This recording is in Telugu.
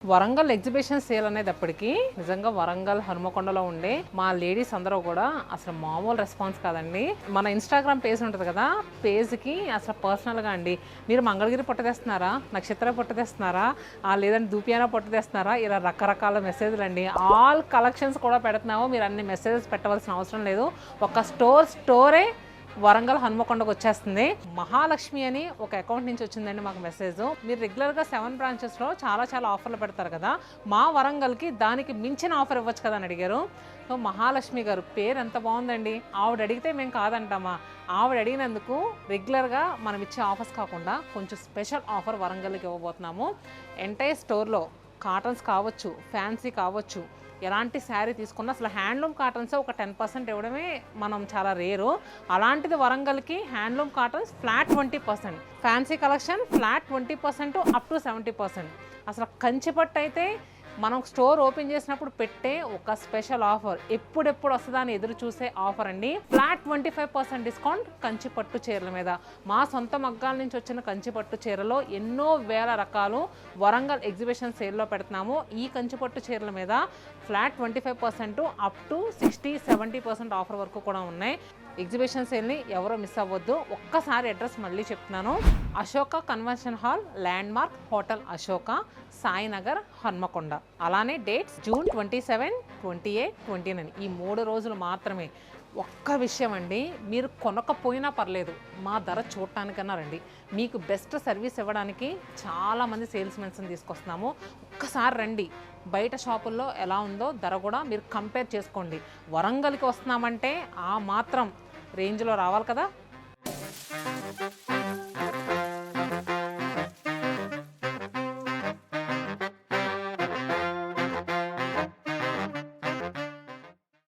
వరంగల్ ఎగ్జిబిషన్ సేల్ అనేటప్పటికి నిజంగా వరంగల్ హనుమకొండలో ఉండే మా లేడీస్ అందరూ కూడా అసలు మామూలు రెస్పాన్స్ కాదండి. మన ఇన్స్టాగ్రామ్ పేజ్ ఉంటుంది కదా, పేజ్కి అసలు పర్సనల్గా అండి, మీరు మంగళగిరి పొట్ట తెస్తున్నారా, నక్షత్ర పొట్ట తెస్తున్నారా, లేదంటే దూపియానా పొట్ట తెస్తున్నారా, ఇలా రకరకాల మెసేజ్లు అండి. ఆల్ కలెక్షన్స్ కూడా పెడుతున్నాము, మీరు అన్ని మెసేజెస్ పెట్టవలసిన అవసరం లేదు. ఒక స్టోరే వరంగల్ హనుమకొండకు వచ్చేస్తుంది. మహాలక్ష్మి అని ఒక అకౌంట్ నుంచి వచ్చిందండి మాకు మెసేజ్. మీరు రెగ్యులర్గా 7 బ్రాంచెస్లో చాలా ఆఫర్లు పెడతారు కదా, మా వరంగల్కి దానికి మించిన ఆఫర్ ఇవ్వచ్చు కదా అని అడిగారు. సో మహాలక్ష్మి గారు పేరు ఎంత బాగుందండి. ఆవిడ అడిగితే మేము కాదంటామా? ఆవిడ అడిగినందుకు రెగ్యులర్గా మనం ఇచ్చే ఆఫర్స్ కాకుండా కొంచెం స్పెషల్ ఆఫర్ వరంగల్కి ఇవ్వబోతున్నాము. ఎంటైర్ స్టోర్లో కాటన్స్ కావచ్చు, ఫ్యాన్సీ కావచ్చు, ఎలాంటి శారీ తీసుకున్నా అసలు హ్యాండ్లూమ్ కాటన్స్ ఒక 10% ఇవ్వడమే మనం చాలా రేరు. అలాంటిది వరంగల్కి handloom cottons flat 20%, fancy collection flat 20% up to 70%. అసలు కంచిపట్టు అయితే మనం స్టోర్ ఓపెన్ చేసినప్పుడు పెట్టే ఒక స్పెషల్ ఆఫర్, ఎప్పుడెప్పుడు వస్తుందా అని ఎదురు చూసే ఆఫర్ అండి. ఫ్లాట్ 25% డిస్కౌంట్ కంచిపట్టు చీరల మీద. మా సొంత మగ్గాల నుంచి వచ్చిన కంచిపట్టు చీరలో ఎన్నో వేల రకాలు వరంగల్ ఎగ్జిబిషన్ సేల్లో పెడుతున్నాము. ఈ కంచిపట్టు చీరల మీద ఫ్లాట్ 25% అప్ టు 60-70% ఆఫర్ వరకు కూడా ఉన్నాయి. ఎగ్జిబిషన్ సేల్ని ఎవరో మిస్ అవ్వద్దు. ఒక్కసారి అడ్రస్ మళ్ళీ చెప్తున్నాను. Ashoka convention hall, land mark hotel Ashoka, Sainagar, Hanamkonda. అలానే డేట్స్ జూన్ 27, 28, 29 ఈ 3 రోజులు మాత్రమే. ఒక్క విషయం అండి, మీరు కొనకపోయినా పర్లేదు, మా ధర చూడటానికన్నా రండి. మీకు బెస్ట్ సర్వీస్ ఇవ్వడానికి చాలామంది సేల్స్మెన్స్ని తీసుకొస్తున్నాము. ఒక్కసారి రండి, బయట షాపుల్లో ఎలా ఉందో ధర కూడా మీరు కంపేర్ చేసుకోండి. వరంగల్కి వస్తున్నామంటే ఆ మాత్రం రేంజ్లో రావాలి కదా.